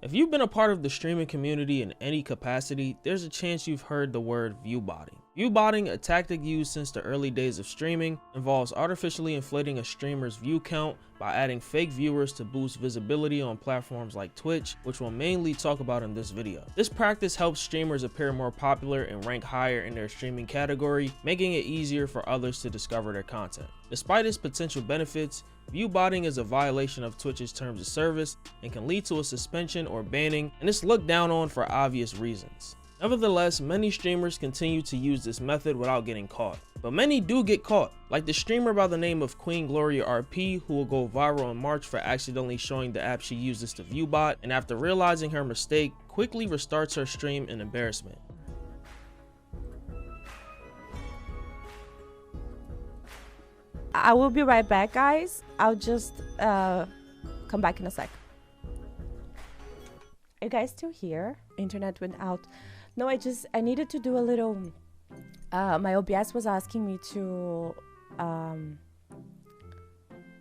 If you've been a part of the streaming community in any capacity, there's a chance you've heard the word viewbotting. Viewbotting, a tactic used since the early days of streaming, involves artificially inflating a streamer's view count by adding fake viewers to boost visibility on platforms like Twitch, which we'll mainly talk about in this video. This practice helps streamers appear more popular and rank higher in their streaming category, making it easier for others to discover their content. Despite its potential benefits, viewbotting is a violation of Twitch's terms of service and can lead to a suspension or banning, and it's looked down on for obvious reasons. Nevertheless, many streamers continue to use this method without getting caught. But many do get caught, like the streamer by the name of Gloria RP, who will go viral in March for accidentally showing the app she uses to viewbot, and after realizing her mistake, quickly restarts her stream in embarrassment. I will be right back, guys. I'll just come back in a sec. Are you guys still here? Internet went out. No, I needed to do a little, my OBS was asking me to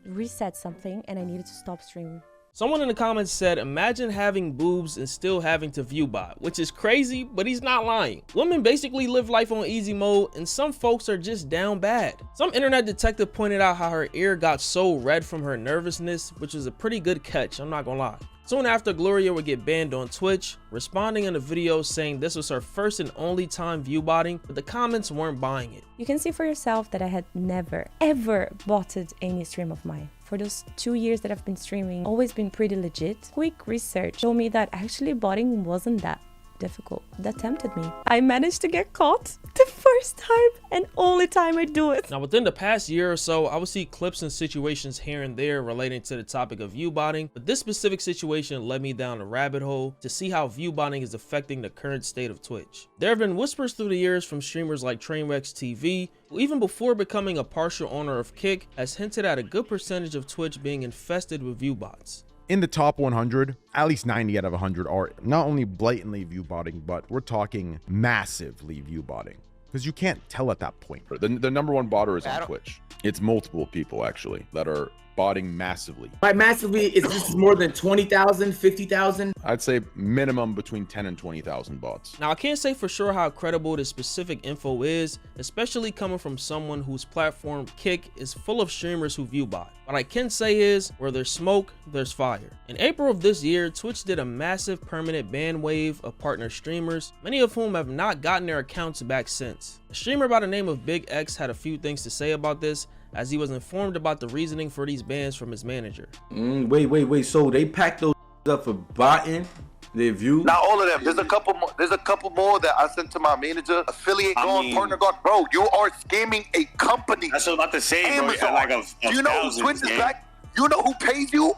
reset something and I needed to stop streaming. Someone in the comments said, imagine having boobs and still having to viewbot, which is crazy, but he's not lying. Women basically live life on easy mode and some folks are just down bad. Some internet detective pointed out how her ear got so red from her nervousness, which is a pretty good catch, I'm not gonna lie. Soon after, Gloria would get banned on Twitch, responding in a video saying this was her first and only time viewbotting, but the comments weren't buying it. You can see for yourself that I had never, ever botted any stream of mine. For those 2 years that I've been streaming, always been pretty legit. Quick research showed me that actually botting wasn't that difficult. That tempted me. I managed to get caught the first time and only time I do it. Now within the past year or so, I would see clips and situations here and there relating to the topic of viewbotting, but this specific situation led me down a rabbit hole to see how viewbotting is affecting the current state of Twitch. There have been whispers through the years from streamers like Trainwreck's TV, who even before becoming a partial owner of Kick, has hinted at a good percentage of Twitch being infested with viewbots. In the top 100, at least 90 out of 100 are not only blatantly viewbotting, but we're talking massively viewbotting, because you can't tell at that point. The number one botter is on Twitch. It's multiple people actually that are botting massively. By massively, is this more than 20,000, 50,000? I'd say minimum between 10 and 20,000 bots. Now I can't say for sure how credible this specific info is, especially coming from someone whose platform Kick is full of streamers who viewbot. What I can say is, where there's smoke, there's fire. In April of this year, Twitch did a massive permanent ban wave of partner streamers, many of whom have not gotten their accounts back since. A streamer by the name of Big X had a few things to say about this, as he was informed about the reasoning for these bans from his manager. Wait. So they packed those up for botting their views? Not all of them. There's a couple more. There's a couple more that I sent to my manager. Affiliate gone, partner gone. Bro, you are scamming a company. That's what I'm about to say, Amazon. bro. Like Do you know who Twitch is back? You know who pays you?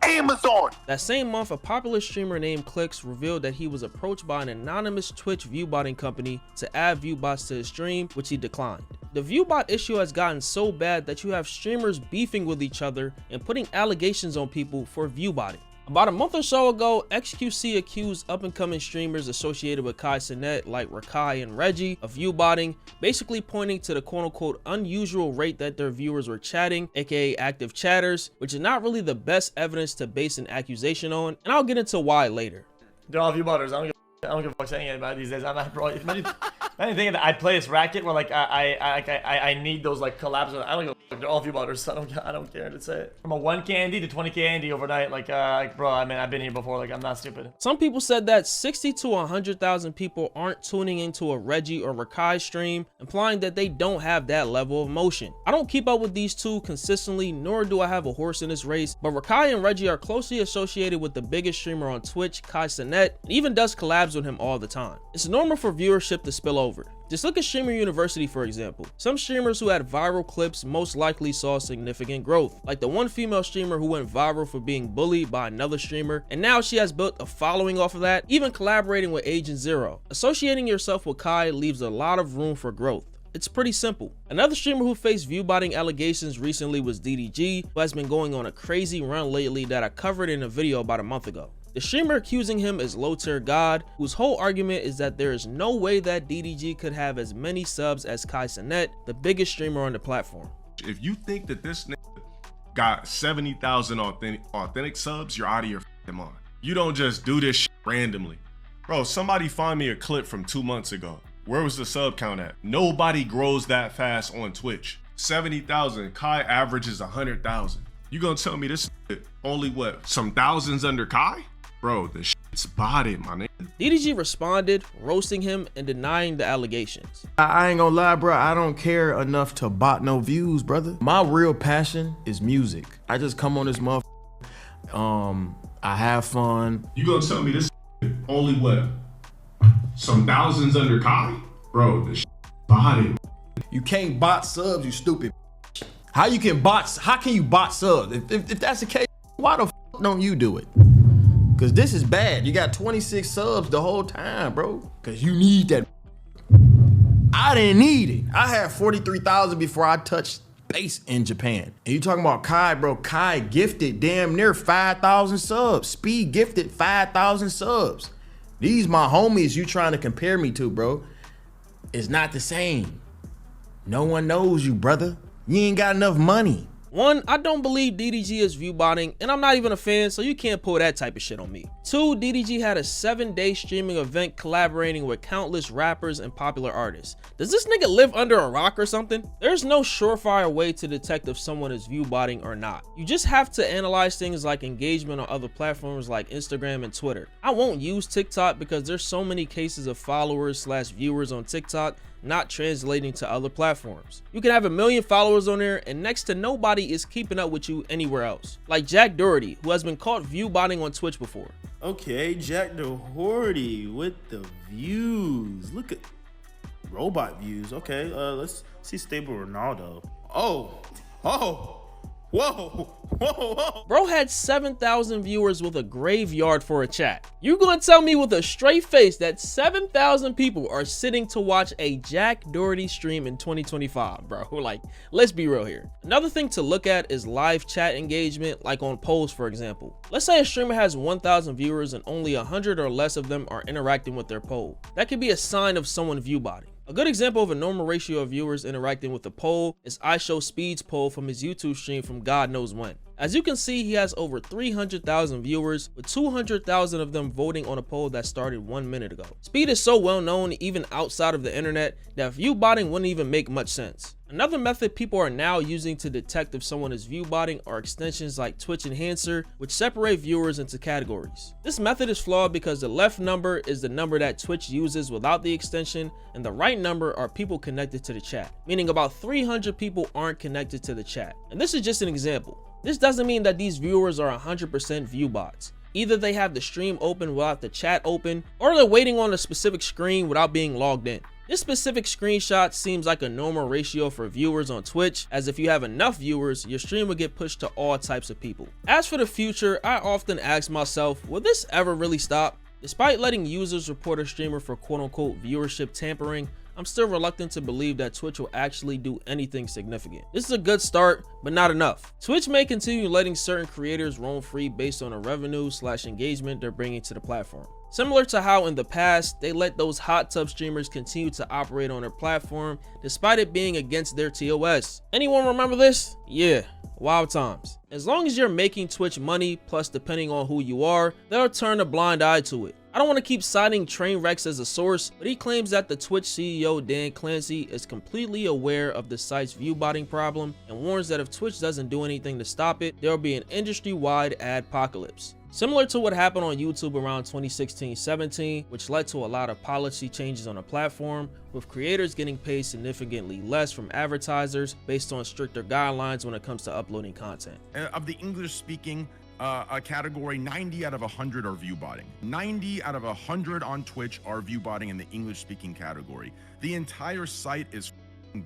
Amazon. That same month, a popular streamer named Clicks revealed that he was approached by an anonymous Twitch viewbotting company to add viewbots to his stream, which he declined. The viewbot issue has gotten so bad that you have streamers beefing with each other and putting allegations on people for viewbotting. About a month or so ago, XQC accused up-and-coming streamers associated with Kai Cenat like Rakai and Reggie of viewbotting, basically pointing to the quote-unquote unusual rate that their viewers were chatting, aka active chatters, which is not really the best evidence to base an accusation on, and I'll get into why later. They're all viewbotters. I don't give a fuck saying anybody these days. I'm not, bro. Imagine thinking that I play this racket where like I need those like collabs. I don't give a fuck. They're all viewbotters. I don't care to say it. From a 1K Andy to 20K Andy overnight. Like bro, I mean I've been here before. Like I'm not stupid. Some people said that 60 to 100,000 people aren't tuning into a Reggie or Rakai stream, implying that they don't have that level of emotion. I don't keep up with these two consistently, nor do I have a horse in this race, but Rakai and Reggie are closely associated with the biggest streamer on Twitch, Kai Cenat, and even does collabs with him all the time. It's normal for viewership to spill over. Just look at Streamer University, for example. Some streamers who had viral clips most likely saw significant growth, like the one female streamer who went viral for being bullied by another streamer, and now she has built a following off of that, even collaborating with Agent Zero. Associating yourself with Kai leaves a lot of room for growth. It's pretty simple. Another streamer who faced viewbotting allegations recently was DDG, who has been going on a crazy run lately that I covered in a video about a month ago. The streamer accusing him is Low Tier God, whose whole argument is that there is no way that DDG could have as many subs as Kai Cenat, the biggest streamer on the platform. If you think that this nigga got 70,000 authentic subs, you're out of your mind. You don't just do this shit randomly. Bro, somebody find me a clip from 2 months ago. Where was the sub count at? Nobody grows that fast on Twitch. 70,000, Kai averages 100,000. You gonna tell me this only what, some thousands under Kai? Bro, the shit's botted, my nigga. DDG responded, roasting him and denying the allegations. I ain't gonna lie, bro. I don't care enough to bot no views, brother. My real passion is music. I just come on this motherfucker. I have fun. You gonna tell me this only what, some thousands under Kai? Bro, the shit's botted. You can't bot subs, you stupid. How can you bot subs? If that's the case, why the fuck don't you do it? Cause this is bad. You got 26 subs the whole time, bro. Cause you need that. I didn't need it. I had 43,000 before I touched base in Japan. And you talking about Kai, bro. Kai gifted damn near 5,000 subs. Speed gifted 5,000 subs. These my homies you trying to compare me to, bro. It's not the same. No one knows you, brother. You ain't got enough money. One, I don't believe DDG is viewbotting, and I'm not even a fan, so you can't pull that type of shit on me. Two, DDG had a 7-day streaming event collaborating with countless rappers and popular artists. Does this nigga live under a rock or something? There's no surefire way to detect if someone is viewbotting or not. You just have to analyze things like engagement on other platforms like Instagram and Twitter. I won't use TikTok because there's so many cases of followers/viewers on TikTok not translating to other platforms. You can have 1 million followers on there and next to nobody is keeping up with you anywhere else. Like Jack Doherty, who has been caught viewbotting on Twitch before. Okay, Jack Doherty with the views. Look at robot views. Okay, let's see Stable Ronaldo. Oh, whoa. Bro had 7,000 viewers with a graveyard for a chat. You gonna tell me with a straight face that 7,000 people are sitting to watch a Jack Doherty stream in 2025, bro? Like, let's be real here. Another thing to look at is live chat engagement, like on polls, for example. Let's say a streamer has 1,000 viewers and only 100 or less of them are interacting with their poll. That could be a sign of someone viewbotting. A good example of a normal ratio of viewers interacting with the poll is iShowSpeed's poll from his YouTube stream from God knows when. As you can see, he has over 300,000 viewers, with 200,000 of them voting on a poll that started 1 minute ago. Speed is so well known even outside of the internet that viewbotting wouldn't even make much sense. Another method people are now using to detect if someone is viewbotting are extensions like Twitch Enhancer, which separate viewers into categories. This method is flawed because the left number is the number that Twitch uses without the extension, and the right number are people connected to the chat, meaning about 300 people aren't connected to the chat. And this is just an example. This doesn't mean that these viewers are 100% viewbots. Either they have the stream open without the chat open, or they're waiting on a specific screen without being logged in. This specific screenshot seems like a normal ratio for viewers on Twitch, as if you have enough viewers, your stream will get pushed to all types of people. As for the future, I often ask myself, will this ever really stop? Despite letting users report a streamer for quote-unquote viewership tampering, I'm still reluctant to believe that Twitch will actually do anything significant. This is a good start, but not enough. Twitch may continue letting certain creators roam free based on the revenue/engagement they're bringing to the platform. Similar to how in the past, they let those hot tub streamers continue to operate on their platform despite it being against their TOS. Anyone remember this? Yeah, wild times. As long as you're making Twitch money, plus depending on who you are, they'll turn a blind eye to it. I don't want to keep citing Trainwrecks as a source, but he claims that the Twitch CEO Dan Clancy is completely aware of the site's viewbotting problem and warns that if Twitch doesn't do anything to stop it, there will be an industry-wide adpocalypse. Similar to what happened on YouTube around 2016-17, which led to a lot of policy changes on the platform, with creators getting paid significantly less from advertisers based on stricter guidelines when it comes to uploading content. Of the English-speaking a category, 90 out of 100 are viewbotting. 90 out of 100 on Twitch are viewbotting in the English-speaking category. The entire site is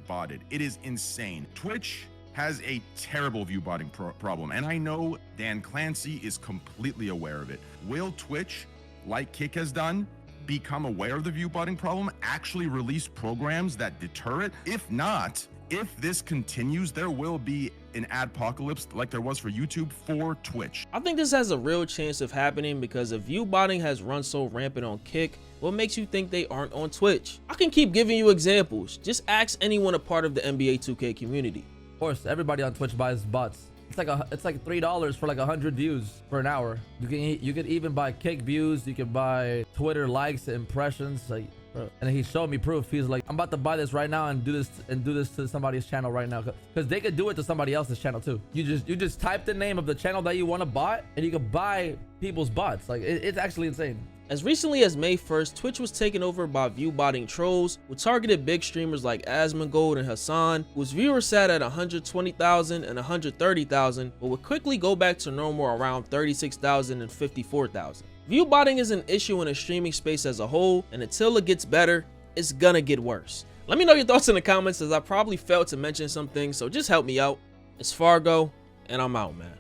botted. It is insane. Twitch has a terrible viewbotting problem, and I know Dan Clancy is completely aware of it. Will Twitch, like Kick has done, become aware of the viewbotting problem, actually release programs that deter it? If not, if this continues, there will be an adpocalypse like there was for YouTube for Twitch. I think this has a real chance of happening because if viewbotting has run so rampant on Kick, what makes you think they aren't on Twitch? I can keep giving you examples. Just ask anyone a part of the NBA 2K community. Of course, everybody on Twitch buys bots. It's like $3 for like 100 views for an hour. You could even buy kick views. You can buy Twitter likes, impressions. Like, bro. And he showed me proof. He's like, I'm about to buy this right now and do this to somebody's channel right now, because they could do it to somebody else's channel too. You just type the name of the channel that you want to bot, and you could buy people's bots. Like, it's actually insane. As recently as May 1st, Twitch was taken over by view-botting trolls, who targeted big streamers like Asmongold and Hassan, whose viewers sat at 120,000 and 130,000, but would quickly go back to normal around 36,000 and 54,000. View-botting is an issue in the streaming space as a whole, and until it gets better, it's gonna get worse. Let me know your thoughts in the comments, as I probably failed to mention some things, so just help me out. It's Fargo, and I'm out, man.